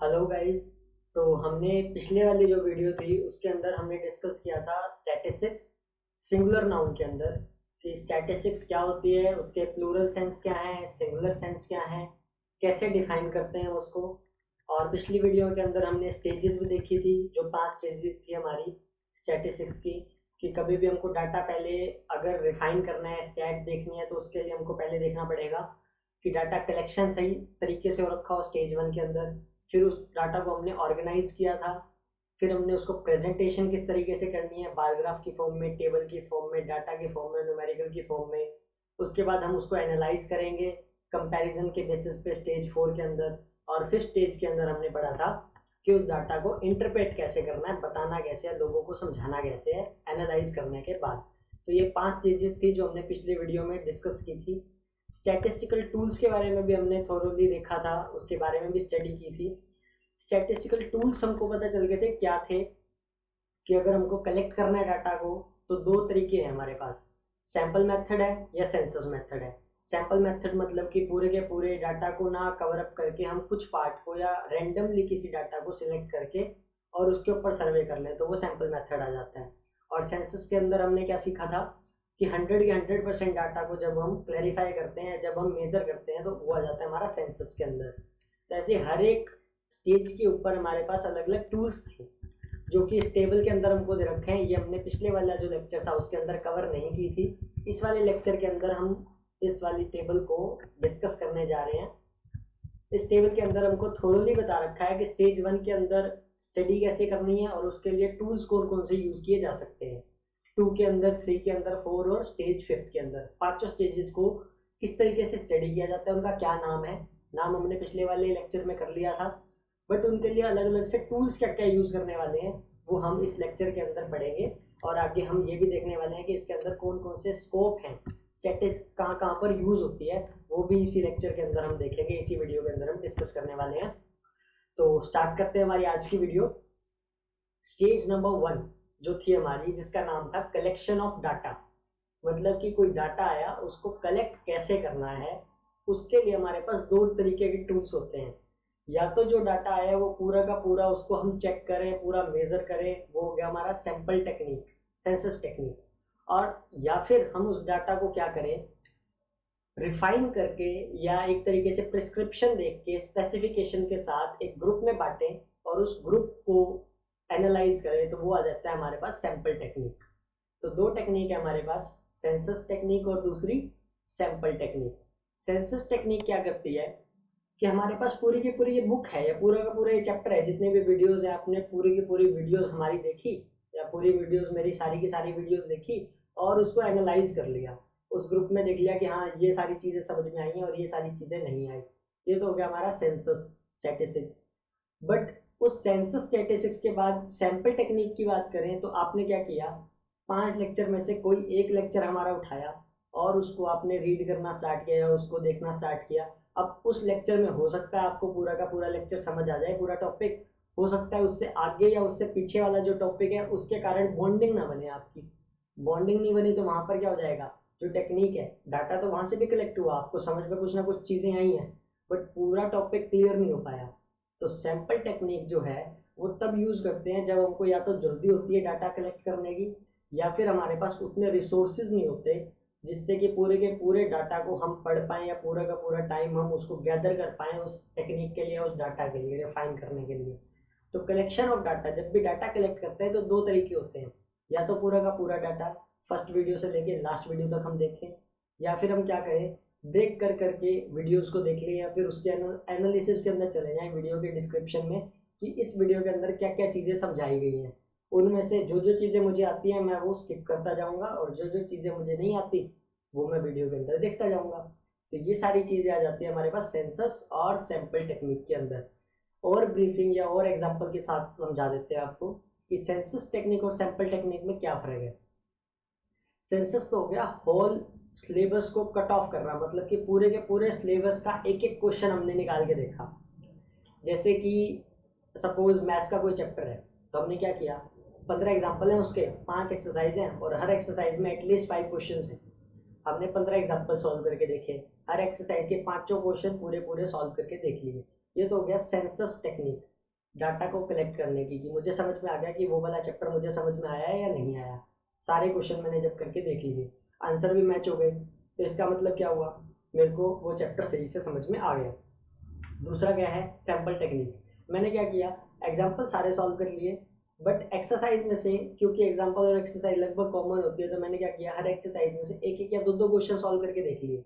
Hello guys. तो हमने पिछले वाली जो वीडियो थी उसके अंदर हमने डिस्कस किया था स्टैटिस्टिक्स सिंगुलर नाउन के अंदर कि स्टैटिस्टिक्स क्या होती है, उसके प्लूरल सेंस क्या है, सिंगुलर सेंस क्या है, कैसे डिफाइन करते हैं उसको। और पिछली वीडियो के अंदर हमने स्टेजेस भी देखी थी, जो 5 स्टेजेस थी हमारी स्टैटिस्टिक्स की। कि कभी भी हमको डाटा पहले अगर रिफाइन करना है, स्टैट देखनी है, तो उसके लिए हमको पहले देखना पड़ेगा कि डाटा कलेक्शन सही तरीके से हो रखा हो स्टेज 1 के अंदर। फिर उस डाटा को हमने ऑर्गेनाइज किया था। फिर हमने उसको प्रेजेंटेशन किस तरीके से करनी है, बार ग्राफ की फॉर्म में, टेबल की फॉर्म में, डाटा की फॉर्म में, न्यूमेरिकल की फॉर्म में। उसके बाद हम उसको एनालाइज करेंगे कंपैरिजन के बेसिस पे स्टेज 4 के अंदर। और फिर स्टेज के अंदर हमने पढ़ा था कि उस डाटा को इंटरप्रेट कैसे करना है, बताना कैसे है, लोगों को समझाना कैसे है एनालाइज करने के बाद। तो ये 5 स्टेजेस थी जो हमने पिछले वीडियो में डिस्कस की थी। स्टैटिस्टिकल टूल्स के बारे में भी हमने थोरोली देखा था, उसके बारे में भी स्टडी की थी। स्टैटिस्टिकल टूल्स हमको पता चल गए थे क्या थे कि अगर हमको कलेक्ट करना है डाटा को तो दो तरीके हैं हमारे पास, सैंपल मेथड है या सेंसस मेथड है। सैंपल मेथड मतलब कि पूरे के पूरे डाटा को ना कवर अप करके हम कुछ पार्ट को या रैंडमली किसी डाटा को सिलेक्ट करके और उसके ऊपर सर्वे कर लें, तो वो सैंपल मेथड आ जाता है। और सेंसस के अंदर हमने क्या सीखा था कि 100 के 100% डाटा को जब हम क्लैरिफाई करते हैं, जब हम मेजर करते हैं, तो वो आ जाता है हमारा सेंसस के अंदर। तो ऐसे हर एक स्टेज के ऊपर हमारे पास अलग अलग टूल्स थे जो कि इस टेबल के अंदर हमको दे रखे हैं। ये हमने पिछले वाला जो लेक्चर था उसके अंदर कवर नहीं की थी। इस वाले लेक्चर के अंदर हम इस वाली टेबल को डिस्कस करने जा रहे हैं। इस टेबल के अंदर हमको थोरोली बता रखा है कि स्टेज 1 के अंदर स्टडी कैसे करनी है और उसके लिए टूल्स कौन कौन से यूज किए जा सकते हैं। 2 के अंदर, 3 के अंदर, 4 और स्टेज 5 के अंदर पांचों स्टेजेस को किस तरीके से स्टडी किया जाता है, उनका क्या नाम है। नाम हमने पिछले वाले लेक्चर में कर लिया था, बट उनके लिए अलग अलग से टूल्स क्या क्या यूज करने वाले हैं वो हम इस लेक्चर के अंदर पढ़ेंगे। और आगे हम ये भी देखने वाले हैं कि इसके अंदर कौन कौन से स्कोप हैं, स्टैटिस्टिक्स कहाँ कहाँ पर यूज होती है, वो भी इसी लेक्चर के अंदर हम देखेंगे, इसी वीडियो के अंदर हम डिस्कस करने वाले हैं। तो स्टार्ट करते हैं हमारी आज की वीडियो। स्टेज नंबर 1 जो थी हमारी, जिसका नाम था कलेक्शन ऑफ डाटा। मतलब कि कोई डाटा आया, उसको कलेक्ट कैसे करना है, उसके लिए हमारे पास दो तरीके के टूल्स होते हैं। या तो जो डाटा आया वो पूरा का पूरा उसको हम चेक करें, पूरा मेजर करें, वो हो गया हमारा सैंपल टेक्निक, सेंसस टेक्निक। और या फिर हम उस डाटा को क्या करें, रिफाइन करके या एक तरीके से प्रिस्क्रिप्शन देख के स्पेसिफिकेशन के साथ एक ग्रुप में बांटें और उस ग्रुप को एनालाइज करें, तो वो आ जाता है हमारे पास सैंपल टेक्निक। तो दो टेक्निक है हमारे पास, सेंसस टेक्निक और दूसरी सैंपल टेक्निक। सेंसस टेक्निक क्या करती है कि हमारे पास पूरी की पूरी ये बुक है या पूरा का पूरा ये चैप्टर है, जितने भी वीडियोस है, आपने पूरी की पूरी वीडियोस हमारी देखी या पूरी वीडियोस मेरी सारी की सारी वीडियोस देखी और उसको एनालाइज कर लिया, उस ग्रुप में देख लिया कि हाँ ये सारी चीजें समझ में आई हैं और ये सारी चीजें नहीं आई। ये तो हो गया हमारा सेंसस स्टैटिस्टिक्स। बट उस सेंसस स्टैटिस्टिक्स के बाद सैंपल टेक्निक की बात करें तो आपने क्या किया, 5 लेक्चर में से कोई एक लेक्चर हमारा उठाया और उसको आपने रीड करना स्टार्ट किया, उसको देखना स्टार्ट किया। अब उस लेक्चर में हो सकता है आपको पूरा का पूरा लेक्चर समझ आ जाए, पूरा टॉपिक, हो सकता है उससे आगे या उससे पीछे वाला जो टॉपिक है उसके कारण बॉन्डिंग ना बने आपकी। बॉन्डिंग नहीं बनी तो वहां पर क्या हो जाएगा, जो टेक्निक है, डाटा तो वहां से भी कलेक्ट हुआ, आपको समझ में कुछ ना कुछ चीजें आई हैं, बट पूरा टॉपिक क्लियर नहीं हो पाया। तो सैंपल टेक्निक जो है वो तब यूज करते हैं जब हमको या तो जल्दी होती है डाटा कलेक्ट करने की, या फिर हमारे पास उतने रिसोर्सेज नहीं होते जिससे कि पूरे के पूरे डाटा को हम पढ़ पाएं या पूरा का पूरा टाइम हम उसको गैदर कर पाएं उस टेक्निक के लिए, उस डाटा के लिए रिफाइन करने के लिए। तो कलेक्शन ऑफ डाटा, जब भी डाटा कलेक्ट करते हैं तो दो तरीके होते हैं, या तो पूरा का पूरा डाटा फर्स्ट वीडियो से लेके लास्ट वीडियो तक हम देखें, या फिर हम क्या करें, ब्रेक कर करके वीडियोस को देख लें, या फिर उसके एनालिसिस के अंदर चले जाएं वीडियो के डिस्क्रिप्शन में कि इस वीडियो के अंदर क्या क्या चीज़ें समझाई गई हैं। उनमें से जो जो चीज़ें मुझे आती हैं मैं वो स्किप करता जाऊंगा और जो जो चीज़ें मुझे नहीं आती वो मैं वीडियो के अंदर देखता जाऊंगा। तो ये सारी चीज़ें आ जाती है हमारे पास सेंसस और सैंपल टेक्निक के अंदर। और ब्रीफिंग या और एग्जांपल के साथ समझा देते हैं आपको कि सेंसस टेक्निक और सैंपल टेक्निक में क्या फर्क है। सेंसस तो हो गया होल सिलेबस को कट ऑफ करना, मतलब कि पूरे के पूरे सिलेबस का एक एक क्वेश्चन हमने निकाल के देखा। जैसे कि सपोज मैथ्स का कोई चैप्टर है, तो हमने क्या किया, 15 एग्जाम्पल हैं उसके, 5 एक्सरसाइज हैं और हर एक्सरसाइज में एटलीस्ट 5 क्वेश्चन हैं। हमने 15 एग्जाम्पल सॉल्व करके देखे, हर एक्सरसाइज के पांचों क्वेश्चन पूरे पूरे सॉल्व करके देख लिए। ये तो हो गया सेंसस टेक्निक। डाटा को कलेक्ट करने की, कि मुझे समझ में आ गया कि वो वाला चैप्टर मुझे समझ में आया है या नहीं आया। सारे क्वेश्चन मैंने जब करके देख लिए, आंसर भी मैच हो गए, तो इसका मतलब क्या हुआ, मेरे को वो चैप्टर सही से समझ में आ गया। दूसरा क्या है, सैम्पल टेक्निक। मैंने क्या किया, एग्जाम्पल सारे सॉल्व कर लिए, बट एक्सरसाइज में से, क्योंकि एग्जाम्पल और एक्सरसाइज लगभग कॉमन होती है, तो मैंने क्या किया, हर एक्सरसाइज में से एक एक या दो दो क्वेश्चन सॉल्व करके देख लिए।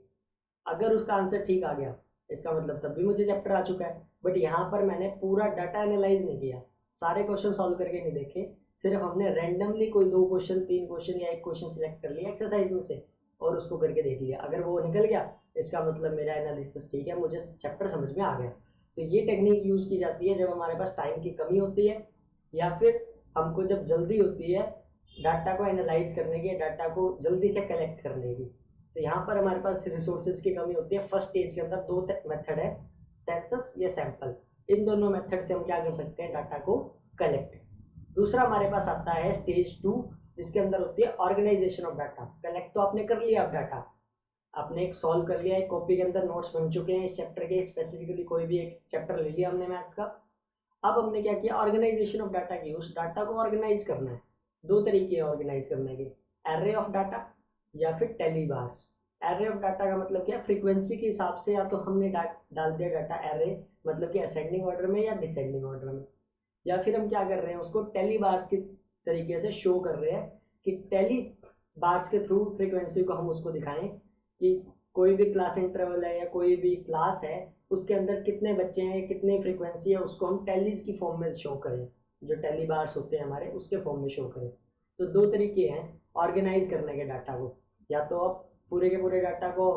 अगर उसका आंसर ठीक आ गया, इसका मतलब तब भी मुझे चैप्टर आ चुका है। बट यहाँ पर मैंने पूरा डाटा एनालाइज नहीं किया, सारे क्वेश्चन सॉल्व करके नहीं देखे, सिर्फ हमने रैंडमली कोई 2 क्वेश्चन, 3 क्वेश्चन या एक क्वेश्चन सिलेक्ट कर लिया एक्सरसाइज में से और उसको करके देख लिया। अगर वो निकल गया, इसका मतलब मेरा एनालिसिस ठीक है, मुझे चैप्टर समझ में आ गया। तो ये टेक्निक यूज़ की जाती है जब हमारे पास टाइम की कमी होती है, या फिर हमको जब जल्दी होती है डाटा को एनालाइज करने की, डाटा को जल्दी से कलेक्ट करने की। तो यहाँ पर हमारे पास रिसोर्सेज की कमी होती है। फर्स्ट स्टेज के अंदर 2 मेथड है, सेंसस या सैंपल। इन दोनों मेथड से हम क्या कर सकते हैं, डाटा को कलेक्ट। दूसरा हमारे पास आता है स्टेज 2, जिसके अंदर होती है ऑर्गेनाइजेशन ऑफ डाटा। कलेक्ट तो आपने कर लिया, अब डाटा आपने एक सॉल्व कर लिया, एक कॉपी के अंदर नोट्स बन चुके हैं इस चैप्टर के, स्पेसिफिकली कोई भी एक चैप्टर ले लिया हमने मैथ्स का। अब हमने क्या किया, ऑर्गेनाइजेशन ऑफ डाटा की, उस डाटा को ऑर्गेनाइज करना है। 2 तरीके हैं ऑर्गेनाइज करने के, एरे ऑफ डाटा या फिर tally bars. Array of data का मतलब क्या, फ्रीक्वेंसी के हिसाब से, या तो हमने डाल दिया डाटा एरे, मतलब कि असेंडिंग ऑर्डर में या डिसेंडिंग ऑर्डर में, या फिर हम क्या कर रहे हैं, उसको टेली बार्स की तरीके से शो कर रहे हैं, कि टेली बार्स के थ्रू फ्रीक्वेंसी को हम उसको दिखाएं कि कोई भी क्लास इंटरवल है या कोई भी क्लास है, उसके अंदर कितने बच्चे हैं, कितनी फ्रीक्वेंसी है, उसको हम टेलीज की फॉर्म में शो करें, जो टेली बार्स होते हैं हमारे, उसके फॉर्म में शो करें। तो 2 तरीके हैं ऑर्गेनाइज करने के डाटा को, या तो आप पूरे के पूरे डाटा को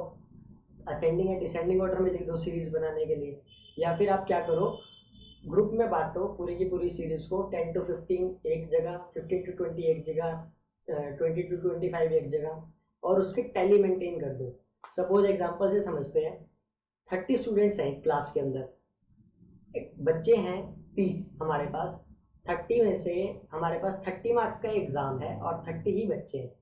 असेंडिंग या डिसेंडिंग ऑर्डर में लिख दो सीरीज बनाने के लिए, या फिर आप क्या करो, ग्रुप में बांटो पूरी की पूरी सीरीज को, 10 to 15 एक जगह, 15 to 20 एक जगह, 20 to 25 एक जगह, और उसकी टैली मेंटेन कर दो। सपोज एग्जांपल से समझते हैं, 30 स्टूडेंट्स हैं क्लास के अंदर, एक बच्चे हैं 30 हमारे पास, 30 में से हमारे पास 30 मार्क्स का एग्जाम है और 30 ही बच्चे हैं।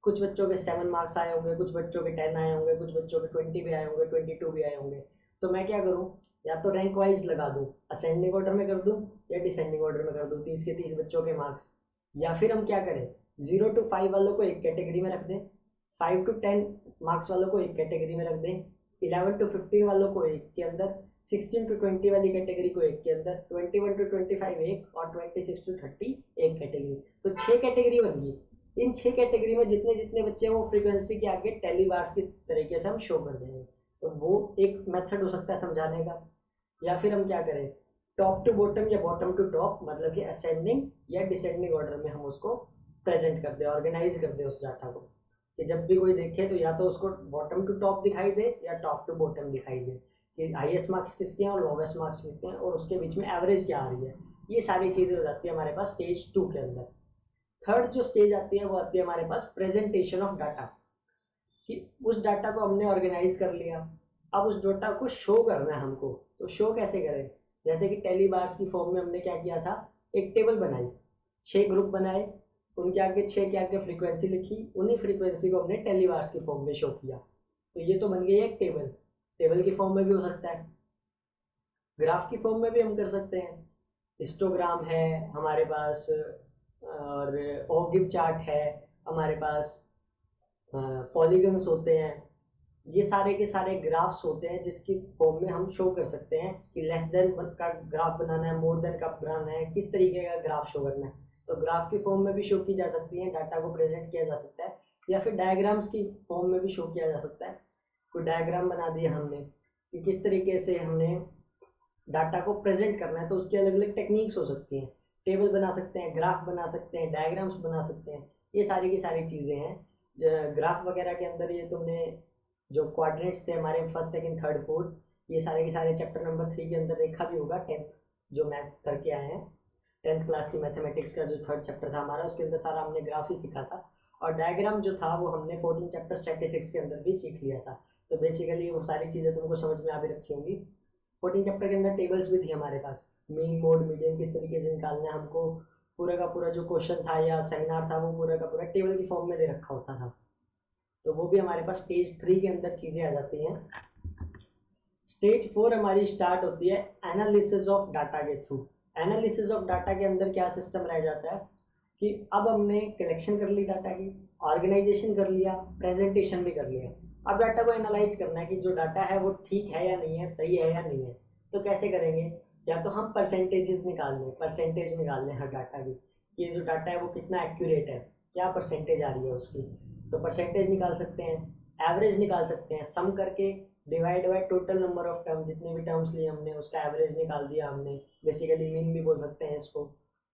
कुछ बच्चों के 7 मार्क्स आए होंगे, कुछ बच्चों के 10 आए होंगे, कुछ बच्चों के 20 भी आए होंगे, 22 भी आए होंगे। तो मैं क्या करूँ, या तो रैंक वाइज लगा दूँ, असेंडिंग ऑर्डर में कर दूँ या डिसेंडिंग ऑर्डर में कर दूँ 30 के 30 बच्चों के मार्क्स, या फिर हम क्या करें, 0 to 5 वालों को एक कैटेगरी में रख दें, 5 to 10 मार्क्स वालों को एक कैटेगरी में रख दें, 11 to 15 वालों को एक के अंदर, 16 to 20 वाली कैटेगरी को एक के अंदर, 21 to 25 एक, और 26 to 30 एक कैटेगरी। तो 6 कैटेगरी बन गई। इन 6 कैटेगरी में जितने जितने बच्चे हैं वो फ्रीक्वेंसी के आगे टेली बार्स की तरीके से हम शो कर देंगे। तो वो एक मेथड हो सकता है समझाने का। या फिर हम क्या करें, टॉप टू बॉटम या बॉटम टू टॉप, मतलब कि असेंडिंग या डिसेंडिंग ऑर्डर में हम उसको प्रेजेंट कर दे, ऑर्गेनाइज कर दे उस डाटा को, कि जब भी कोई देखे तो या तो उसको बॉटम टू टॉप दिखाई दे या टॉप टू बॉटम दिखाई दे, कि हाईएस्ट मार्क्स किसके हैं और लोवेस्ट मार्क्स किसके हैं, और उसके बीच में एवरेज क्या आ रही है। ये सारी चीज़ें हो जाती है हमारे पास स्टेज 2 के अंदर। थर्ड जो स्टेज आती है वो आती है हमारे पास प्रेजेंटेशन ऑफ डाटा, कि उस डाटा को हमने ऑर्गेनाइज कर लिया, अब उस डाटा को शो करना है हमको। तो शो कैसे करें, जैसे कि टेली बार्स की फॉर्म में हमने क्या किया था, एक टेबल बनाई, 6 ग्रुप बनाए, उनके आगे 6 के आगे फ्रीक्वेंसी लिखी, उन्हीं फ्रीक्वेंसी को हमने टेली बार्स की फॉर्म में शो किया। तो ये तो बन गई एक टेबल। टेबल की फॉर्म में भी हो सकता है, ग्राफ की फॉर्म में भी हम कर सकते हैं, हिस्टोग्राम है हमारे पास, और ऑगिव चार्ट है हमारे पास, पॉलीगन्स होते हैं, ये सारे के सारे ग्राफ्स होते हैं जिसकी फॉर्म में हम शो कर सकते हैं कि लेस देन का ग्राफ बनाना है, मोर देन का बनाना है, किस तरीके का ग्राफ शो करना है। तो ग्राफ की फॉर्म में भी शो की जा सकती है, डाटा को प्रेजेंट किया जा सकता है, या फिर डायग्राम्स की फॉर्म में भी शो किया जा सकता है। कोई डायग्राम बना दिया हमने कि किस तरीके से हमने डाटा को प्रेजेंट करना है, तो उसकी अलग अलग टेक्निक्स हो सकती हैं, टेबल बना सकते हैं, ग्राफ बना सकते हैं, डायग्राम्स बना सकते हैं, ये सारी की सारी चीज़ें हैं। ग्राफ वगैरह के अंदर ये तुमने जो कोऑर्डिनेट्स थे हमारे फर्स्ट सेकंड थर्ड फोर्थ, ये सारे के सारे चैप्टर नंबर 3 के अंदर देखा भी होगा, 10th जो मैथ्स करके आए हैं, 10th क्लास की मैथमेटिक्स का जो थर्ड चैप्टर था हमारा, उसके अंदर सारा हमने ग्राफ ही सीखा था। और डायग्राम जो था वो हमने 14 चैप्टर स्टैटिस्टिक्स के अंदर भी सीख लिया था। तो बेसिकली वो सारी चीज़ें तुमको समझ में आ भी रखी होंगी। 14 चैप्टर के अंदर टेबल्स भी थी हमारे पास, मीन मोड मीडियन किस तरीके से निकालना है हमको, पूरा का पूरा जो क्वेश्चन था या सेमिनार था वो पूरा का पूरा टेबल की फॉर्म में दे रखा होता था। तो वो भी हमारे पास स्टेज 3 के अंदर चीज़ें आ जाती हैं। स्टेज 4 हमारी स्टार्ट होती है एनालिसिस ऑफ डाटा के थ्रू। एनालिसिस ऑफ डाटा के अंदर क्या सिस्टम रह जाता है कि अब हमने कलेक्शन कर ली डाटा की, ऑर्गेनाइजेशन कर लिया, प्रेजेंटेशन भी कर लिया। अब डाटा को एनालाइज करना है कि जो डाटा है वो ठीक है या नहीं है, सही है या नहीं है। तो कैसे करेंगे? या तो हम परसेंटेज निकाल लें हर डाटा की, ये जो डाटा है वो कितना एक्यूरेट है, क्या परसेंटेज आ रही है उसकी। तो परसेंटेज निकाल सकते हैं, एवरेज निकाल सकते हैं, सम करके divide by total number of terms, जितने भी टर्म्स लिए हमने उसका एवरेज निकाल दिया हमने, बेसिकली मीन भी बोल सकते हैं इसको।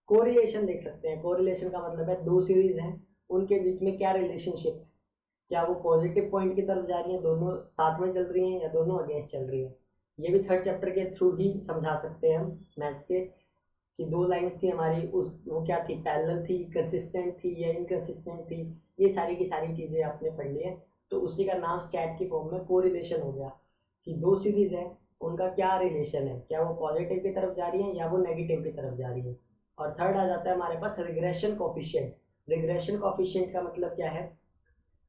कोरिलेशन देख सकते हैं, कोरिलेशन का मतलब है दो सीरीज हैं, उनके बीच में क्या रिलेशनशिप है, क्या वो पॉजिटिव पॉइंट की तरफ जा रही हैं, दोनों साथ में चल रही हैं या दोनों अगेंस्ट चल रही हैं। ये भी थर्ड चैप्टर के थ्रू ही समझा सकते हैं हम मैथ्स के, कि दो लाइंस थी हमारी, उस वो क्या थी, पैरेलल थी, कंसिस्टेंट थी या इनकंसिस्टेंट थी। ये सारी की सारी चीज़ें आपने पढ़ ली है। तो उसी का नाम स्टैट की फॉर्म में कोरिलेशन हो गया, कि दो सीरीज है उनका क्या रिलेशन है, क्या वो पॉजिटिव की तरफ जा रही है या वो नेगेटिव की तरफ जा रही है। और थर्ड आ जाता है हमारे पास रिग्रेशन कोफिशिएंट। रिग्रेशन कोफिशिएंट का मतलब क्या है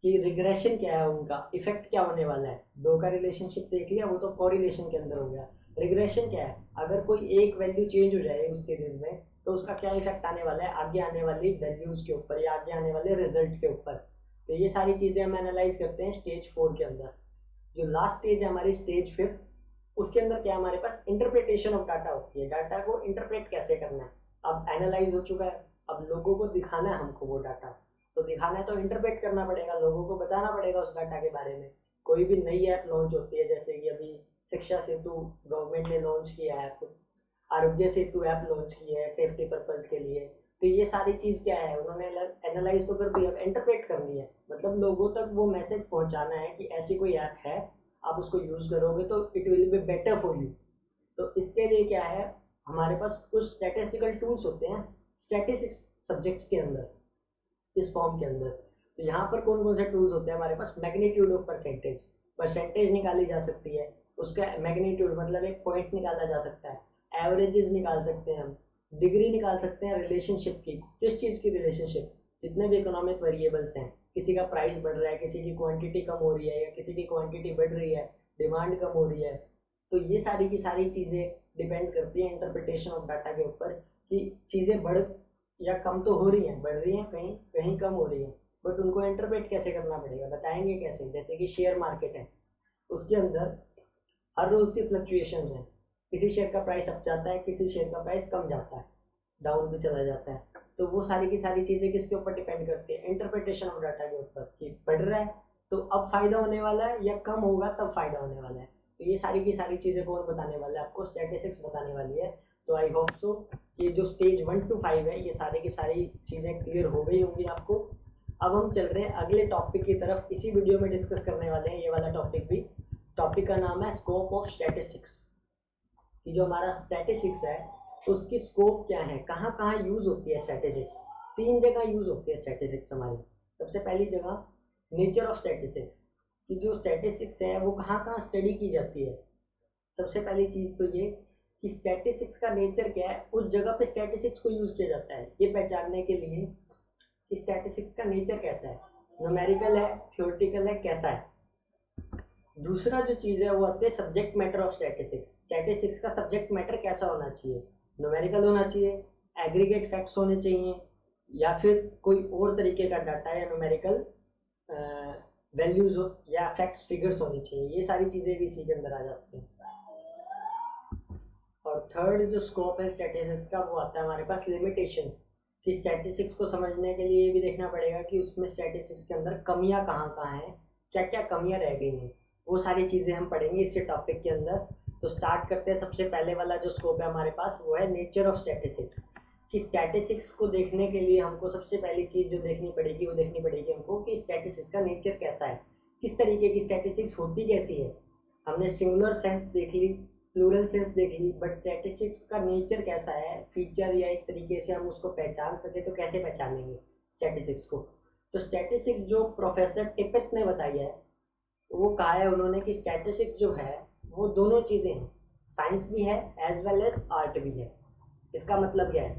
कि रिग्रेशन क्या है, उनका इफेक्ट क्या होने वाला है। दो का रिलेशनशिप देख लिया, वो तो कोरिलेशन के अंदर हो गया। रिग्रेशन क्या है, अगर कोई एक वैल्यू चेंज हो जाए उस सीरीज में तो उसका क्या इफेक्ट आने वाला है आगे आने वाली वैल्यूज के ऊपर या आगे आने वाले रिजल्ट के ऊपर। तो ये सारी चीज़ें हम एनालाइज करते हैं स्टेज 4 के अंदर। जो लास्ट स्टेज है हमारी स्टेज 5, उसके अंदर क्या हमारे पास इंटरप्रिटेशन ऑफ डाटा होती है। डाटा को इंटरप्रेट कैसे करना है, अब एनालाइज हो चुका है, अब लोगों को दिखाना है हमको वो डाटा। तो दिखाना है तो इंटरप्रेट करना पड़ेगा, लोगों को बताना पड़ेगा उस डाटा के बारे में। कोई भी नई ऐप लॉन्च होती है, जैसे कि अभी शिक्षा सेतु गवर्नमेंट ने लॉन्च किया है, आरोग्य सेतु ऐप लॉन्च की है सेफ्टी पर्पज के लिए। तो ये सारी चीज़ क्या है, उन्होंने एनालाइज तो कर दी, अब इंटरप्रेट करनी है, मतलब लोगों तक वो मैसेज पहुंचाना है कि ऐसी कोई ऐप है, आप उसको यूज़ करोगे तो it will be better for you. तो इसके लिए क्या है, हमारे पास कुछ स्टैटिस्टिकल टूल्स होते हैं स्टैटिस्टिक्स सब्जेक्ट्स के अंदर, इस फॉर्म के अंदर। तो यहाँ पर कौन कौन से टूल्स होते हैं हमारे पास? मैग्नीट्यूड ऑफ परसेंटेज, परसेंटेज निकाली जा सकती है, उसका मैग्नीट्यूड मतलब एक पॉइंट निकाला जा सकता है। एवरेजेस निकाल सकते हैं हम, डिग्री निकाल सकते हैं रिलेशनशिप की, किस चीज़ की रिलेशनशिप, जितने भी इकोनॉमिक वेरिएबल्स हैं, किसी का प्राइस बढ़ रहा है, किसी की क्वांटिटी कम हो रही है या किसी की क्वांटिटी बढ़ रही है, डिमांड कम हो रही है। तो ये सारी की सारी चीज़ें डिपेंड करती हैं इंटरप्रिटेशन ऑफ डाटा के ऊपर, कि चीज़ें बढ़ या कम तो हो रही हैं, बढ़ रही हैं, कहीं कहीं कम हो रही हैं, बट उनको इंटरप्रेट कैसे करना पड़ेगा, बताएंगे कैसे। जैसे कि शेयर मार्केट है, उसके अंदर हर रोज़ की फ्लक्चुएशंस हैं, किसी शेयर का प्राइस अप जाता है, किसी शेयर का प्राइस कम जाता है, डाउन भी चला जाता है। तो वो सारी की सारी चीज़ें किसके ऊपर डिपेंड करती है? इंटरप्रिटेशन ऑफ डाटा के ऊपर, कि बढ़ रहा है तो अब फायदा होने वाला है या कम होगा तब फायदा होने वाला है। तो ये सारी की सारी चीज़ें कौन बताने वाला है आपको? स्टैटिस्टिक्स बताने वाली है। तो आई होप सो कि जो स्टेज 1 to 5 है ये सारी की सारी चीज़ें क्लियर हो गई होंगी आपको। अब हम चल रहे हैं अगले टॉपिक की तरफ, इसी वीडियो में डिस्कस करने वाले हैं ये वाला टॉपिक भी। टॉपिक का नाम है स्कोप ऑफ स्टैटिस्टिक्स, कि जो हमारा स्टैटिस्टिक्स है उसकी स्कोप क्या है, कहाँ कहाँ यूज़ होती है स्टैटिस्टिक्स। 3 जगह यूज़ होती है स्टैटिस्टिक्स हमारी। सबसे पहली जगह नेचर ऑफ स्टैटिस्टिक्स, कि जो स्टैटिस्टिक्स है वो कहाँ कहाँ स्टडी की जाती है। सबसे पहली चीज़ तो ये कि स्टैटिस्टिक्स का नेचर क्या है, उस जगह पे स्टैटिस्टिक्स को यूज़ किया जाता है ये पहचानने के लिए कि स्टैटिस्टिक्स का नेचर कैसा है, न्यूमेरिकल है, थ्योरेटिकल है, कैसा है। दूसरा जो चीज़ है वो आती है subject matter of statistics. Statistics का सब्जेक्ट मैटर कैसा होना चाहिए? न्यूमेरिकल होना चाहिए, एग्रीगेट फैक्ट्स होने चाहिए, या फिर कोई और तरीके का डाटा या न्यूमेरिकल वैल्यूज या फैक्ट्स फिगर्स होनी चाहिए। ये सारी चीज़ें भी इसी के अंदर आ जाती हैं। और थर्ड जो स्कोप है स्टैटिस्टिक्स का वो आता है हमारे पास लिमिटेशंस, कि स्टैटिस्टिक्स को समझने के लिए ये भी देखना पड़ेगा कि उसमें स्टैटिस्टिक्स के अंदर कमियां कहाँ कहाँ हैं, क्या क्या कमियां रह गई हैं। वो सारी चीज़ें हम पढ़ेंगे इस टॉपिक के अंदर। तो स्टार्ट करते हैं। सबसे पहले वाला जो स्कोप है हमारे पास वो है नेचर ऑफ स्टैटिस्टिक्स, कि स्टैटिस्टिक्स को देखने के लिए हमको सबसे पहली चीज़ जो देखनी पड़ेगी वो देखनी पड़ेगी हमको कि स्टैटिस्टिक्स का नेचर कैसा है, किस तरीके की स्टैटिस्टिक्स होती कैसी है। हमने सिंगुलर सेंस देख ली, प्लूरल सेंस देख ली, बट स्टैटिस्टिक्स का नेचर कैसा है, फीचर या एक तरीके से हम उसको पहचान सके तो कैसे पहचानेंगे स्टैटिस्टिक्स को। तो स्टैटिस्टिक्स जो प्रोफेसर टिपेट ने बताई है वो कहा है उन्होंने कि स्टैटिस्टिक्स जो है वो दोनों चीज़ें हैं, साइंस भी है एज वेल एज आर्ट भी है। इसका मतलब क्या है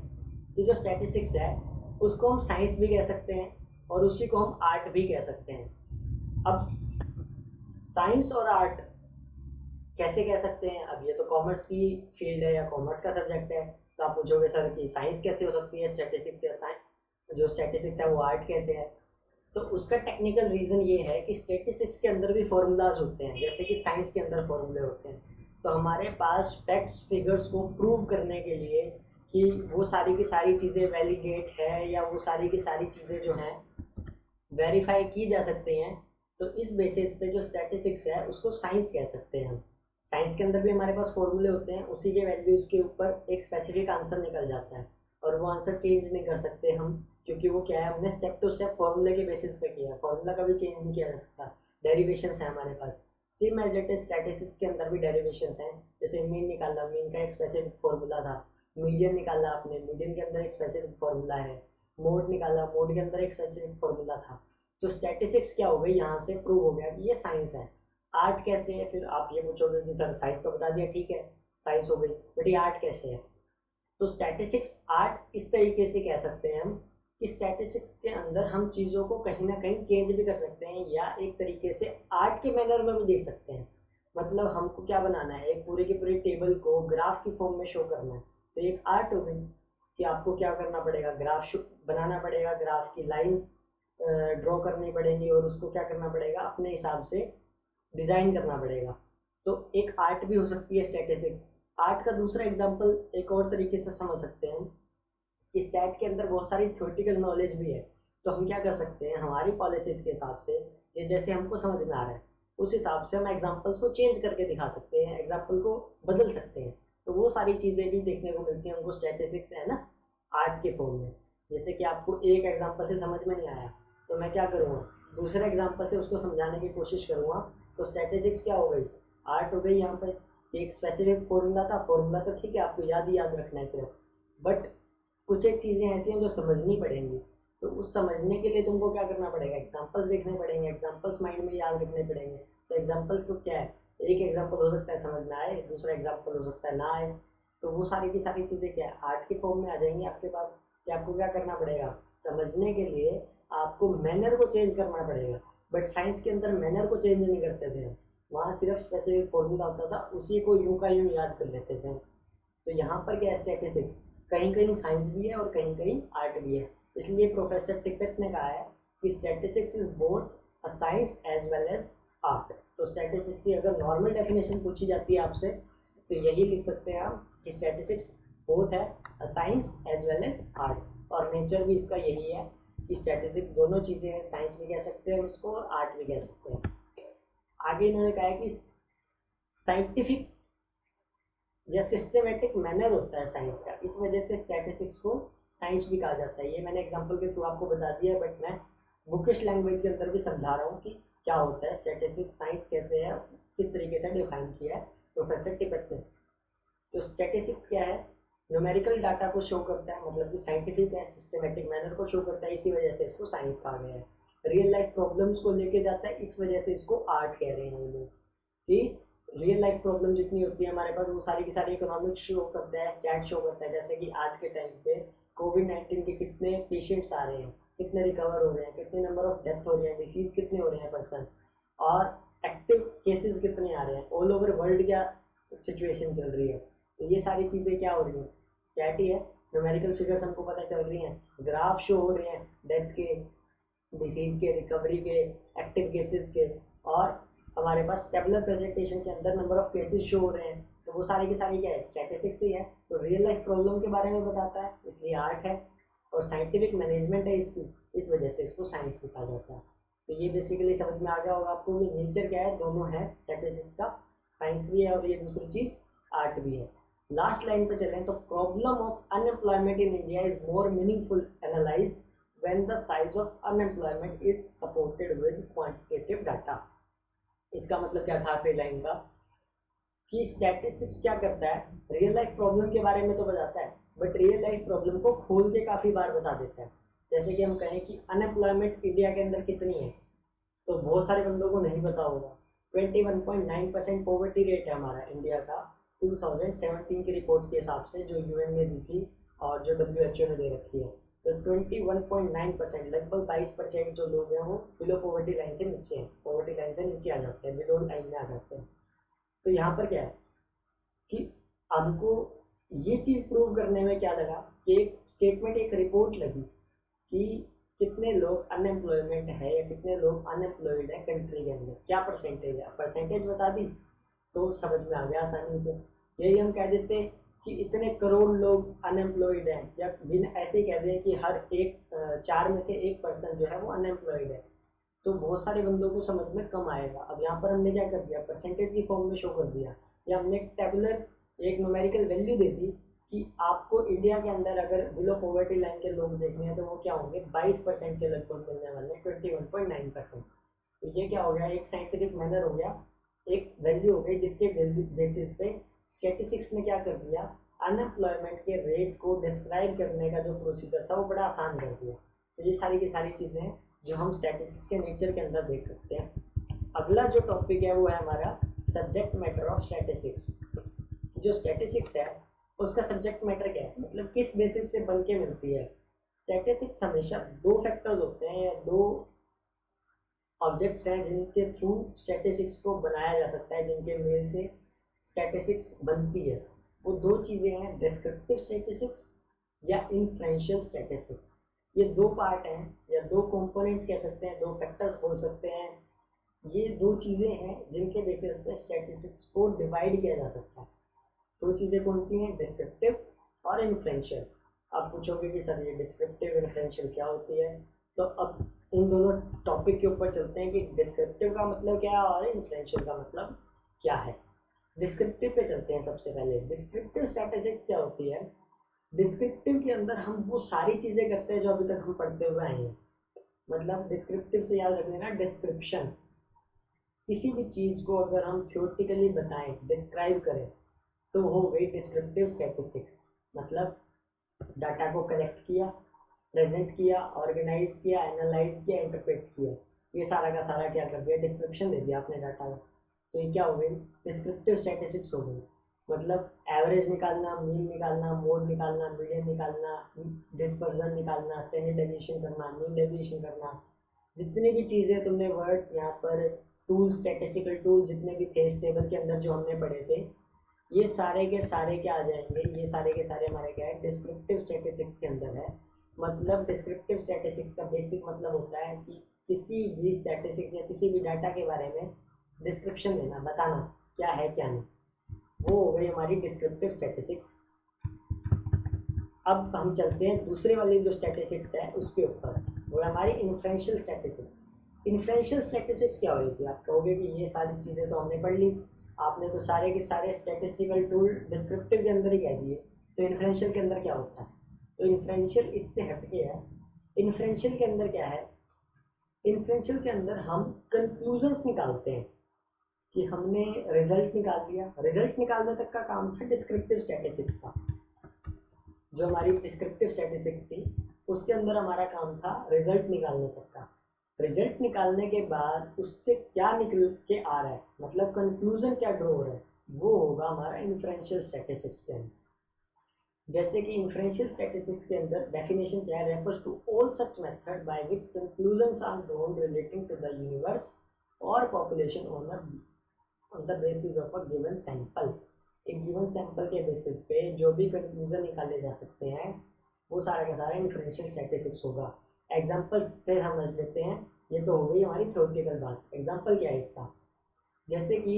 कि जो स्टैटिस्टिक्स है उसको हम साइंस भी कह सकते हैं और उसी को हम आर्ट भी कह सकते हैं। अब साइंस और आर्ट कैसे कह सकते हैं? अब ये तो कॉमर्स की फील्ड है या कॉमर्स का सब्जेक्ट है, तो आप पूछोगे सर कि साइंस कैसे हो सकती है स्टैटिस्टिक्स, या साइंस जो स्टैटिस्टिक्स है वो आर्ट कैसे है? तो उसका टेक्निकल रीज़न ये है कि स्टैटिस्टिक्स के अंदर भी फॉर्मूलाज होते हैं जैसे कि साइंस के अंदर फॉर्मूले होते हैं। तो हमारे पास फैक्ट्स फिगर्स को प्रूव करने के लिए कि वो सारी की सारी चीज़ें वैलिडेट है या वो सारी की सारी चीज़ें जो हैं वेरीफाई की जा सकती हैं, तो इस बेसिस पे जो स्टैटिस्टिक्स है उसको साइंस कह सकते हैं हम। साइंस के अंदर भी हमारे पास फॉर्मूले होते हैं, उसी के वैल्यूज़ के ऊपर एक स्पेसिफिक आंसर निकल जाता है और वो आंसर चेंज नहीं कर सकते हम, क्योंकि वो क्या है, हमने स्टेप टू स्टेप फॉर्मूले के बेसिस पे किया है, फॉर्मूला कभी चेंज नहीं किया जा सकता। डेरिवेशंस है हमारे पास, same as it is statistics के अंदर भी डेरिवेशंस हैं। जैसे मीन निकालना, मीन का एक स्पेसिफिक फॉर्मूला था। मीडियन निकाला आपने, मीडियन के अंदर एक स्पेसिफिक फॉर्मूला है। मोड निकाला, मोड के अंदर एक स्पेसिफिक फॉर्मूला था। तो स्टैटिस्टिक्स क्या हो गई, यहाँ से प्रूव हो गया कि ये साइंस है। आर्ट कैसे है? फिर आप ये पूछोगे कि सर साइंस तो बता दिया, ठीक है साइंस हो गई, बट ये आर्ट कैसे है? तो स्टैटिस्टिक्स आर्ट इस तरीके से कह सकते हैं हम कि स्टैटिस्टिक्स के अंदर हम चीज़ों को कहीं ना कहीं चेंज भी कर सकते हैं या एक तरीके से आर्ट के मैनर में भी देख सकते हैं। मतलब हमको क्या बनाना है, एक पूरी की पूरी टेबल को ग्राफ की फॉर्म में शो करना है, तो एक आर्ट हो गई कि आपको क्या करना पड़ेगा, ग्राफ बनाना पड़ेगा, ग्राफ की लाइंस ड्रॉ करनी पड़ेंगी और उसको क्या करना पड़ेगा, अपने हिसाब से डिज़ाइन करना पड़ेगा। तो एक आर्ट भी हो सकती है स्टैटिस्टिक्स। आर्ट का दूसरा एग्जांपल एक और तरीके से समझ सकते हैं कि स्टैट के अंदर बहुत सारी थ्योरेटिकल नॉलेज भी है। तो हम क्या कर सकते हैं, हमारी पॉलिसीज़ के हिसाब से ये जैसे हमको समझ में आ रहा है उस हिसाब से हम एग्जांपल्स को चेंज करके दिखा सकते हैं, एग्जांपल को बदल सकते हैं। तो वो सारी चीज़ें भी देखने को मिलती हैं हमको स्टैटिस्टिक्स है ना, आर्ट के फॉर्म में। जैसे कि आपको एक एग्जांपल से समझ में नहीं आया तो मैं क्या करूँगा, दूसरे एग्जांपल से उसको समझाने की कोशिश करूँगा। तो स्टैटिस्टिक्स क्या हो गई, आर्ट हो गई। यहाँ पर एक स्पेसिफिक फॉर्मूला था, फॉर्मूला तो ठीक है आपको याद ही याद रखना है सिर्फ, बट कुछ एक चीज़ें ऐसी हैं जो समझनी पड़ेंगी। तो उस समझने के लिए तुमको क्या करना पड़ेगा, एग्जांपल्स देखने पड़ेंगे, एग्जांपल्स माइंड में याद रखने पड़ेंगे। तो एग्जांपल्स को क्या है, एक एग्जांपल हो सकता है समझ में आए, दूसरा एग्जांपल हो सकता है ना आए। तो वो सारी की सारी चीज़ें क्या है, आर्ट के फॉर्म में आ जाएंगी आपके पास कि आपको क्या करना पड़ेगा, समझने के लिए आपको मैनर को चेंज करना पड़ेगा। बट साइंस के अंदर मैनर को चेंज नहीं करते थे, वहाँ सिर्फ स्पेसिफिक फॉर्मूला होता था, उसी को यूं का यूं याद कर लेते थे। तो यहाँ पर क्या है, स्टैटिस्टिक्स कहीं कहीं साइंस भी है और कहीं कहीं आर्ट भी है। इसलिए प्रोफेसर टिपेट ने कहा है कि statistics is both a science as well as art. तो स्टैटिस्टिक्स की अगर नॉर्मल डेफिनेशन पूछी जाती है आपसे तो यही लिख सकते हैं आप कि स्टैटिस्टिक्स बोथ है a science as well as art. और नेचर भी इसका यही है कि स्टैटिस्टिक्स दोनों चीज़ें हैं, साइंस भी कह सकते हैं उसको और आर्ट भी कह सकते हैं। आगे इन्होंने कहा है कि साइंटिफिक या सिस्टमेटिक मैनर होता है साइंस का, इस वजह से स्टैटिस्टिक्स को साइंस भी कहा जाता है। ये मैंने एग्जांपल के थ्रू आपको बता दिया है, बट मैं बुकिश लैंग्वेज के अंदर भी समझा रहा हूँ कि क्या होता है स्टैटिस्टिक्स, साइंस कैसे है, किस तरीके से डिफाइन किया है प्रोफेसर टिपेट ने। तो स्टैटिस्टिक्स क्या है, न्यूमेरिकल डाटा को शो करता है, मतलब कि साइंटिफिक है, सिस्टमेटिक मैनर को शो करता है, इसी वजह से इसको साइंस कहा गया है। रियल लाइफ प्रॉब्लम्स को लेके जाता है, इस वजह से इसको आर्ट कह रहे हैं ये लोग कि रियल लाइफ प्रॉब्लम जितनी होती है हमारे पास वो सारी की सारी इकोनॉमिक्स शो करता है, चैट शो करता है। जैसे कि आज के टाइम पे कोविड-19 के कितने पेशेंट्स आ रहे हैं, कितने रिकवर हो रहे हैं, कितने नंबर ऑफ डेथ हो रहे हैं, डिसीज कितने हो रहे हैं पर्सन, और एक्टिव केसेस कितने आ रहे हैं, ऑल ओवर वर्ल्ड क्या सिचुएशन चल रही है। तो ये सारी चीज़ें क्या हो रही हैं, चैट ही है। न्यूमेरिकल फिगर्स हमको पता चल रही हैं, ग्राफ शो हो रहे हैं डेथ के, डिसीज के, रिकवरी के, एक्टिव केसेस के, और हमारे पास टेबलर प्रेजेंटेशन के अंदर नंबर ऑफ केसेस शो हो रहे हैं। तो वो सारी की सारी क्या है, स्टैटिस्टिक्स ही है। तो रियल लाइफ प्रॉब्लम के बारे में बताता है, इसलिए आर्ट है। और साइंटिफिक मैनेजमेंट है इसकी, इस वजह से इसको साइंस भी कहा जाता है। तो ये बेसिकली समझ में आ गया होगा आपको कि नेचर क्या है, दोनों है स्टैटिस्टिक्स का, साइंस भी है और ये दूसरी चीज़ आर्ट भी है। लास्ट लाइन पे चलें तो problem of unemployment in India is more meaningful analyse when the size of unemployment is supported with quantitative data। इसका मतलब क्या था आखिरी लाइन का, कि स्टैटिस्टिक्स क्या करता है, रियल लाइफ प्रॉब्लम के बारे में तो बताता है बट रियल लाइफ प्रॉब्लम को खोल के काफ़ी बार बता देता है। जैसे कि हम कहें कि अनएम्प्लॉयमेंट इंडिया के अंदर कितनी है, तो बहुत सारे बंदों को नहीं पता होगा। 21.9% पॉवर्टी रेट है हमारा इंडिया का, 2017 की रिपोर्ट के हिसाब से जो यूएन ने दी थी और जो WHO ने दे रखी है। तो 21.9%, लगभग 22% जो लोग हैं वो बिलो पॉवर्टी लाइन से नीचे हैं, पॉवर्टी लाइन से नीचे आ जाते हैं, बिलो लाइन में आ जाते हैं। तो यहाँ पर क्या है कि हमको ये चीज़ प्रूव करने में क्या लगा कि एक स्टेटमेंट, एक रिपोर्ट लगी कि कितने लोग अनएम्प्लॉयमेंट है या कितने लोग अनएम्प्लॉयड है कंट्री के अंदर, क्या परसेंटेज है, परसेंटेज बता दी तो समझ में आ गया आसानी से। यही हम कह देते कि इतने करोड़ लोग अनएम्प्लॉयड हैं, या बिन ऐसे ही कह दें कि हर एक 4 में से 1 पर्सन जो है वो अनएम्प्लॉयड है, तो बहुत सारे बंदों को समझ में कम आएगा। अब यहाँ पर हमने क्या कर दिया, परसेंटेज की फॉर्म में शो कर दिया, या हमने एक टेबुलर, एक न्यूमेरिकल वैल्यू दे दी कि आपको इंडिया के अंदर अगर बिलो पॉवर्टी लाइन के लोग देखने हैं तो वो क्या होंगे, 22% के लगभग मिलने वाले हैं, 21.9%। तो ये क्या हो गया, एक साइंटिफिक मैनर हो गया, एक वैल्यू हो गई जिसके बेसिस पे स्टैटिस्टिक्स ने क्या कर दिया, अनएम्प्लॉयमेंट के रेट को डिस्क्राइब करने का जो प्रोसीजर था वो बड़ा आसान कर दिया। तो ये सारी की सारी चीज़ें हैं जो हम स्टैटिस्टिक्स के नेचर के अंदर देख सकते हैं। अगला जो टॉपिक है वो है हमारा सब्जेक्ट मैटर ऑफ स्टैटिस्टिक्स। जो स्टैटिस्टिक्स है उसका सब्जेक्ट मैटर क्या है, मतलब किस बेसिस से बन के मिलती है। स्टैटिस्टिक्स हमेशा 2 फैक्टर्स होते हैं या 2 ऑब्जेक्ट्स हैं जिनके थ्रू स्टैटिस्टिक्स को बनाया जा सकता है, जिनके मेल से स्टैटिस्टिक्स बनती है। वो 2 चीज़ें हैं, डिस्क्रिप्टिव स्टैटिस्टिक्स या इन्फ्रेंशियल स्टैटिस्टिक्स। ये 2 पार्ट हैं या 2 कंपोनेंट्स कह सकते हैं, 2 फैक्टर्स बोल सकते हैं। ये 2 चीज़ें हैं जिनके बेसिस पे स्टैटिस्टिक्स को डिवाइड किया जा सकता है। 2 चीज़ें कौन सी हैं, डिस्क्रिप्टिव और इन्फ्रेंशियल। आप पूछोगे कि सर ये डिस्क्रिप्टिव इन्फ्रेंशियल क्या होती है, तो अब इन दोनों टॉपिक के ऊपर चलते हैं कि डिस्क्रिप्टिव का मतलब क्या है और इन्फ्रेंशियल का मतलब क्या है। डिस्क्रिप्टिव पे चलते हैं सबसे पहले। डिस्क्रिप्टिव स्टैटिस्टिक्स क्या होती है, डिस्क्रिप्टिव के अंदर हम वो सारी चीज़ें करते हैं जो अभी तक हम पढ़ते हुए आए हैं। मतलब डिस्क्रिप्टिव से याद रख लेना, डिस्क्रिप्शन, किसी भी चीज़ को अगर हम थ्योरेटिकली बताएं, डिस्क्राइब करें, तो हो गई डिस्क्रिप्टिव स्टैटिस्टिक्स। मतलब डाटा को कलेक्ट किया, प्रेजेंट किया, ऑर्गेनाइज किया, एनालाइज किया, इंटरप्रेट किया, ये सारा का सारा क्या कर दिया, डिस्क्रिप्शन दे दिया आपने डाटा का। तो ये क्या हो गई, डिस्क्रिप्टिव स्टैटिस्टिक्स हो गई। मतलब एवरेज निकालना, मीन निकालना, मोड निकालना, मीडियन निकालना, डिस्पर्सन निकालना, स्टैंडर्ड डेविएशन करना, मीन डेविएशन करना, जितनी भी चीज़ें तुमने वर्ड्स यहाँ पर टूल, स्टैटिस्टिकल टूल जितने भी थे इस टेबल के अंदर जो हमने पढ़े थे, ये सारे के सारे क्या आ जाएंगे, ये सारे के सारे हमारे क्या है, डिस्क्रिप्टिव स्टैटिस्टिक्स के अंदर है। मतलब डिस्क्रिप्टिव स्टैटिस्टिक्स का बेसिक मतलब होता है कि किसी भी स्टैटिस्टिक्स या किसी भी डाटा के बारे में डिस्क्रिप्शन देना, बताना क्या है क्या नहीं, वो हो गई हमारी डिस्क्रिप्टिव स्टैटिस्टिक्स। अब हम चलते हैं दूसरे वाली जो स्टैटिस्टिक्स है उसके ऊपर, वो है हमारी इन्फ्रेंशियल स्टैटिस्टिक्स। इन्फ्रेंशियल स्टैटिस्टिक्स क्या होगी, आप कहोगे कि ये सारी चीज़ें तो हमने पढ़ ली, आपने तो सारे के सारे स्टैटिस्टिकल टूल डिस्क्रिप्टिव के अंदर ही कह दिए, तो इन्फ्रेंशियल के अंदर क्या होता है। तो इन्फ्रेंशियल इससे हटके है। इन्फ्रेंशियल के अंदर क्या है, इन्फ्रेंशियल के अंदर हम कंक्लूजन्स निकालते हैं कि हमने रिजल्ट निकाल लिया। रिजल्ट निकालने तक का काम था डिस्क्रिप्टिव स्टैटिस्टिक्स का। जो हमारी डिस्क्रिप्टिव स्टैटिस्टिक्स थी उसके अंदर हमारा काम था रिजल्ट निकालने तक का। रिजल्ट निकालने के बाद उससे क्या निकल के आ रहा है, मतलब कंक्लूजन क्या ड्रॉ हो रहा है, वो होगा हमारा इन्फ्रेंशियल स्टैटिस्टिक्स के अंदर। जैसे कि इन्फ्रेंशियल स्टैटिस्टिक्स के अंदर डेफिनेशन क्या है, refers to all such method by which conclusions are drawn relating to the universe और population on the basis of a given sample. एक गिवन सैंपल के बेसिस पे जो भी कंक्लूजन निकाले जा सकते हैं वो सारा का सारा इन्फ्रेंशियल स्टैटिस्टिक्स होगा। एग्जाम्पल्स से समझ लेते हैं, ये तो हो गई हमारी थ्योरेटिकल बात। एग्जाम्पल क्या है इसका, जैसे कि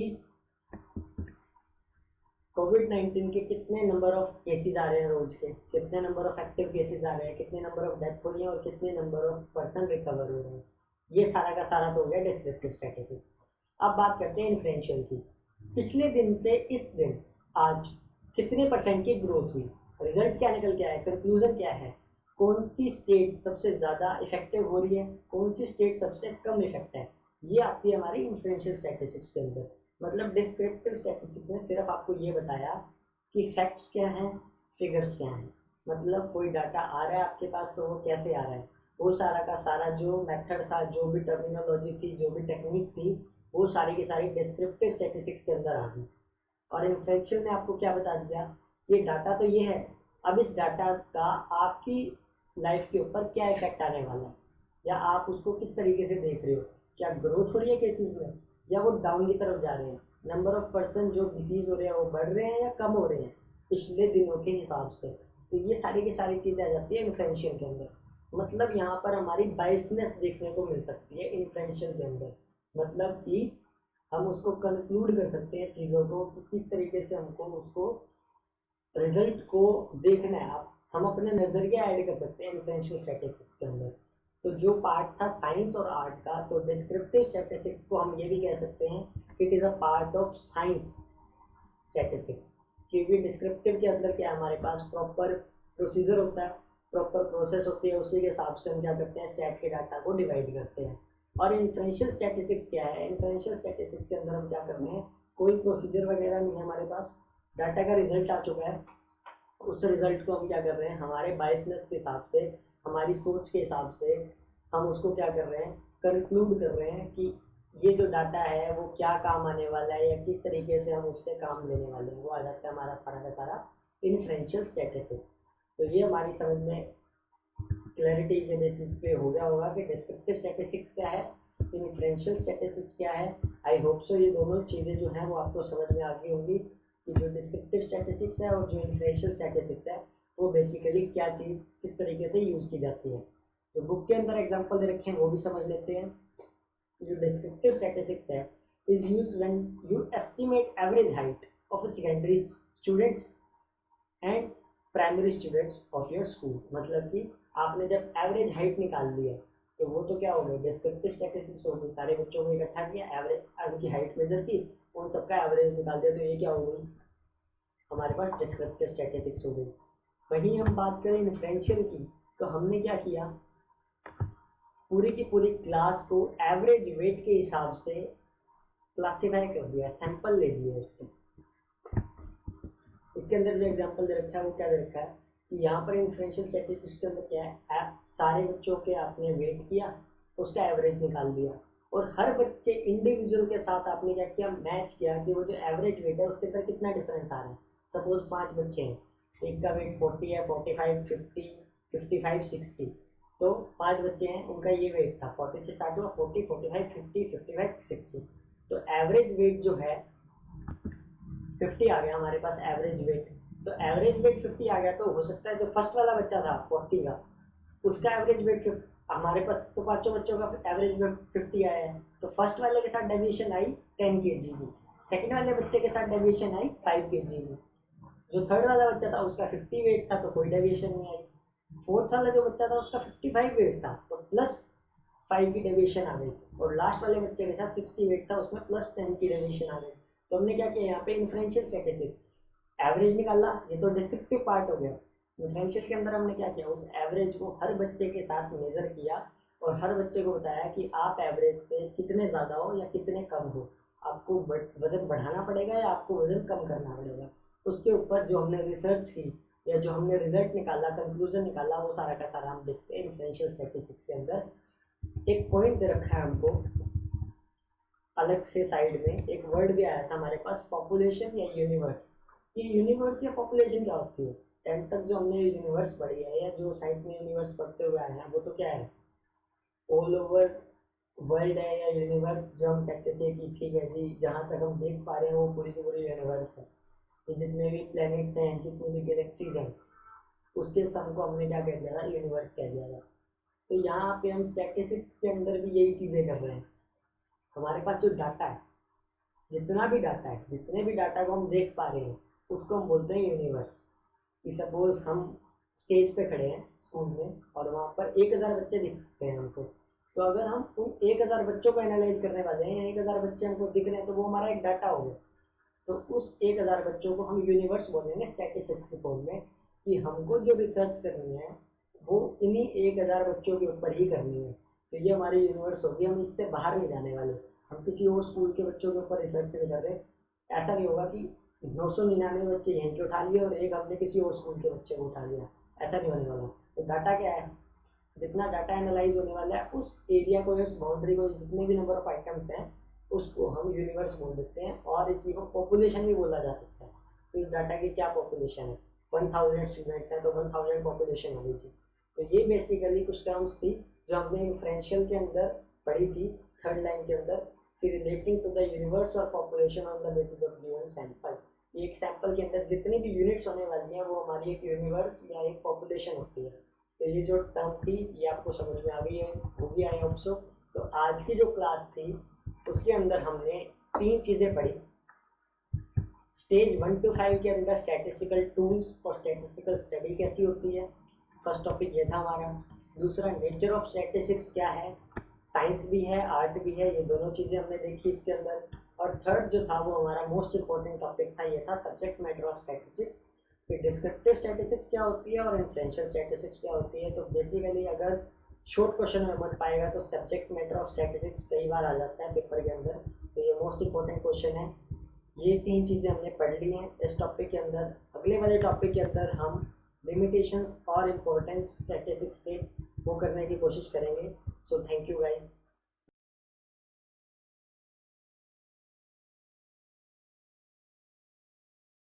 कोविड-19 के कितने नंबर ऑफ केसेस आ रहे हैं रोज के, कितने नंबर ऑफ एक्टिव केसेस आ रहे हैं, कितने नंबर ऑफ डेथ हो रही है और कितने नंबर ऑफ पर्सन रिकवर हो रहे हैं, ये सारा का सारा तो हो गया डिस्क्रिप्टिव स्टैटिस्टिक्स। अब बात करते हैं इन्फ्रेंशियल की। पिछले दिन से इस दिन आज कितने परसेंट की ग्रोथ हुई, रिजल्ट क्या निकल के आया, कंक्लूजन क्या है, कौन सी स्टेट सबसे ज़्यादा इफेक्टिव हो रही है, कौन सी स्टेट सबसे कम इफेक्ट है, ये आती है हमारी इन्फ्रेंशियल स्टैटिस्टिक्स के अंदर। मतलब डिस्क्रिप्टिव स्टैटिस्टिक्स ने सिर्फ आपको ये बताया कि फैक्ट्स क्या हैं, फिगर्स क्या हैं। मतलब कोई डाटा आ रहा है आपके पास तो वो कैसे आ रहा है, वो सारा का सारा जो मेथड था, जो भी टर्मिनोलॉजी थी, जो भी टेक्निक थी, वो सारी की सारी डिस्क्रिप्टिव स्टैटिस्टिक्स के अंदर आ गई। और इन्फ्रेंशियल ने आपको क्या बता दिया, ये डाटा तो ये है, अब इस डाटा का आपकी लाइफ के ऊपर क्या इफेक्ट आने वाला है, या आप उसको किस तरीके से देख रहे हो, क्या ग्रोथ हो रही है केसेस में या वो डाउन की तरफ जा रहे हैं, नंबर ऑफ पर्सन जो डिसीज हो रहे हैं वो बढ़ रहे हैं या कम हो रहे हैं, पिछले दिनों के हिसाब से। तो ये सारी की सारी चीज़ें आ जाती है इन्फ्रेंशियल के अंदर। मतलब यहाँ पर हमारी बायसनेस देखने को मिल सकती है इन्फ्रेंशियल के अंदर। मतलब कि हम उसको कंक्लूड कर सकते हैं चीज़ों को कि किस तरीके से हमको उसको रिजल्ट को देखना है। आप हम अपने नज़रिया ऐड कर सकते हैं इन्फ्रेंशियल स्टैटिस्टिक्स के अंदर। तो जो पार्ट था साइंस और आर्ट का, तो डिस्क्रिप्टिव स्टैटिस्टिक्स को हम ये भी कह सकते हैं it is a part of science statistics. क्योंकि डिस्क्रिप्टिव के अंदर क्या है, हमारे पास प्रॉपर प्रोसीजर होता है, प्रॉपर प्रोसेस होती है, उसी के हिसाब से हम क्या करते हैं स्टैट के डाटा को डिवाइड करते हैं। और इन्फ्रेंशियल स्टैटिस्टिक्स क्या है, इन्फ्रेंशियल स्टैटिस्टिक्स के अंदर हम क्या कर रहे हैं, कोई प्रोसीजर वगैरह नहीं है हमारे पास, डाटा का रिजल्ट आ चुका है, उस रिजल्ट को हम क्या कर रहे हैं हमारे बायसनेस के हिसाब से, हमारी सोच के हिसाब से हम उसको क्या कर रहे हैं कंक्लूड कर रहे हैं कि ये जो डाटा है वो क्या काम आने वाला है या किस तरीके से हम उससे काम लेने वाले हैं, वो आ जाता है हमारा सारा का सारा इन्फ्रेंशियल स्टैटिस्टिक्स। तो ये हमारी समझ में क्लैरिटी के बेसिस पे हो गया होगा कि डिस्क्रिप्टिव स्टैटिस्टिक्स क्या है, इन्फ्रेंशियल स्टैटिस्टिक्स क्या है। आई होप सो ये दोनों चीज़ें जो हैं वो आपको समझ में आ गई होंगी कि जो डिस्क्रिप्टिव स्टैटिस्टिक्स है और जो इन्फ्रेंशियल स्टैटिस्टिक्स है वो बेसिकली क्या चीज़ किस तरीके से यूज़ की जाती है। तो बुक के अंदर एग्जाम्पल दे रखे हैं वो भी समझ लेते हैं। जो डिस्क्रिप्टिव स्टैटिस्टिक्स है is used when you estimate average height of secondary students and primary students of your school. मतलब कि आपने जब एवरेज हाइट निकाल ली है तो वो तो क्या हो गया डिस्क्रिप्टिव स्टैटिस्टिक्स हो गई, सारे बच्चों को इकट्ठा किया, एवरेज उनकी हाइट मेजर की, उन सबका एवरेज निकाल दिया, तो ये क्या हो गई हमारे पास डिस्क्रिप्टिव स्टैटिस्टिक्स हो गई। वहीं हम बात करें इन्फ्रेंशियल की, तो हमने क्या किया पूरी की पूरी क्लास को एवरेज वेट के हिसाब से क्लासीफाई कर दिया, सैंपल ले लिए उसके। इसके अंदर जो एग्जांपल दे रखा है वो क्या दे रखा है कि यहाँ पर इन्फ्रेंशियल स्टैटिस्टिक्स के अंदर क्या है, सारे बच्चों के आपने वेट किया, उसका एवरेज निकाल दिया, और हर बच्चे इंडिविजुअल के साथ आपने क्या किया मैच किया कि वो जो एवरेज वेट है उसके अंदर कितना डिफरेंस आ रहा है। सपोज 5 बच्चे हैं, एक का वेट 40 है, 45, 50, 55, 60, तो 5 बच्चे हैं उनका ये वेट था 40 से स्टार्ट हुआ, 40, 45, 50, 55, 60। तो एवरेज वेट जो है 50 आ गया हमारे पास एवरेज वेट। तो एवरेज वेट 50 आ गया, तो हो सकता है जो फर्स्ट वाला बच्चा था 40 का उसका एवरेज वेट 50, हमारे पास तो पांचों बच्चों का एवरेज वेट 50 आया है, तो फर्स्ट वाले के साथ डेविएशन आई 10 kg की, सेकंड वाले बच्चे के साथ डेविएशन आई 5 kg की, जो थर्ड वाला बच्चा था उसका 50 वेट था तो कोई डेविएशन नहीं आई, फोर्थ वाला जो बच्चा था उसका 55 वेट था तो प्लस 5 की डेविएशन आ गई, और लास्ट वाले बच्चे के साथ 60 वेट था उसमें प्लस 10 की डेविएशन आ गई। तो हमने क्या किया यहाँ पे इन्फ्रेंशियल स्टैटिस्टिक्स एवरेज निकाला, ये तो डिस्क्रिप्टिव पार्ट हो गया। डिफरेंशियल के अंदर हमने क्या किया उस एवरेज को हर बच्चे के साथ मेजर किया और हर बच्चे को बताया कि आप एवरेज से कितने ज़्यादा हो या कितने कम हो, आपको वजन बढ़ाना पड़ेगा या आपको वजन कम करना पड़ेगा। उसके ऊपर जो हमने रिसर्च की या जो हमने रिजल्ट निकाला कंक्लूजन निकाला वो सारा का सारा हम देखते हैं इन्फ्रेंशियल स्टैटिस्टिक्स के अंदर। एक पॉइंट दे रखा है हमको अलग से साइड में, एक वर्ड भी आया था हमारे पास पॉपुलेशन या यूनिवर्स। ये यूनिवर्स या पॉपुलेशन क्या होती है, 10 तक जो हमने यूनिवर्स पढ़ी है या जो साइंस में यूनिवर्स पढ़ते हुए आए हैं वो तो क्या है ऑल ओवर वर्ल्ड है, या यूनिवर्स जो हम कहते थे कि ठीक है जी जहाँ तक हम देख पा रहे हैं वो पूरी की पूरी यूनिवर्स है, ये जितने भी प्लैनेट्स हैं जितने भी गैलेक्सीज हैं उसके सम को हमने क्या कह दिया था यूनिवर्स कह दिया था। तो यहाँ पे हम स्टैटिस्टिक्स के अंदर भी यही चीज़ें कर रहे हैं। हमारे पास जो डाटा है, जितना भी डाटा है, जितने भी डाटा को हम देख पा रहे हैं उसको हम बोलते हैं यूनिवर्स। कि सपोज हम स्टेज पे खड़े हैं स्कूल में और वहाँ पर 1000 बच्चे दिखते हैं हमको, तो अगर हम उन 1000 बच्चों को एनालाइज करने वाले हैं या 1000 बच्चे हमको दिख रहे हैं तो वो हमारा एक डाटा हो गया। तो उस 1000 बच्चों को हम यूनिवर्स बोलेंगे स्टैटिस्टिक्स के फॉर्म में, कि हमको जो रिसर्च करनी है वो इन्हीं 1000 बच्चों के ऊपर ही करनी है। तो ये हमारी यूनिवर्स होगी, हम इससे बाहर नहीं जाने वाले, हम किसी और स्कूल के बच्चों के ऊपर रिसर्च नहीं कर रहे। ऐसा नहीं होगा कि 999 बच्चे यहीं के उठा लिए और एक हमने किसी और स्कूल के बच्चे को उठा लिया, ऐसा नहीं होने वाला। तो डाटा क्या है, जितना डाटा एनालाइज होने वाला है उस एरिया को, उस बाउंड्री को, जितने भी नंबर ऑफ आइटम्स हैं उसको हम यूनिवर्स बोल देते हैं, और इसी को पॉपुलेशन भी बोला जा सकता है। तो इस डाटा की क्या पॉपुलेशन है, 1000 स्टूडेंट्स हैं तो 1000 पॉपुलेशन होगी जी। तो ये बेसिकली कुछ टर्म्स थी जो हमने डिफरेंशियल के अंदर पढ़ी थी थर्ड लाइन के अंदर, कि रिलेटिंग टू द यूनिवर्स और population on the basis of given sample. ये एक सैंपल के अंदर जितनी भी यूनिट्स होने वाली हैं वो हमारी एक यूनिवर्स या एक पॉपुलेशन होती है। तो ये जो टर्म थी ये आपको समझ में आ गई है होगी, आई होप सो। तो आज की जो क्लास थी उसके अंदर हमने 3 चीज़ें पढ़ी। स्टेज 1 to 5 के अंदर स्टैटिस्टिकल टूल्स और स्टैटिस्टिकल स्टडी कैसी होती है, फर्स्ट टॉपिक ये था हमारा। दूसरा, नेचर ऑफ स्टैटिस्टिक्स क्या है, साइंस भी है आर्ट भी है, ये दोनों चीज़ें हमने देखी इसके अंदर। और थर्ड जो था वो हमारा मोस्ट इंपॉर्टेंट टॉपिक था, ये था सब्जेक्ट मैटर ऑफ स्टैटिस्टिक्स। फिर डिस्क्रिप्टिव स्टैटिस्टिक्स क्या होती है और इन्फ्लुएंशियल स्टैटिस्टिक्स क्या होती है। तो बेसिकली अगर शॉर्ट क्वेश्चन में मत पाएगा तो सब्जेक्ट मैटर ऑफ स्टैटिस्टिक्स कई बार आ जाता है पेपर के अंदर, तो ये मोस्ट इंपॉर्टेंट क्वेश्चन है। ये 3 चीज़ें हमने पढ़ ली हैं इस टॉपिक के अंदर। अगले वाले टॉपिक के अंदर हम लिमिटेशंस और इम्पोर्टेंस स्टैटिस्टिक्स के वो करने की कोशिश करेंगे। So thank you guys.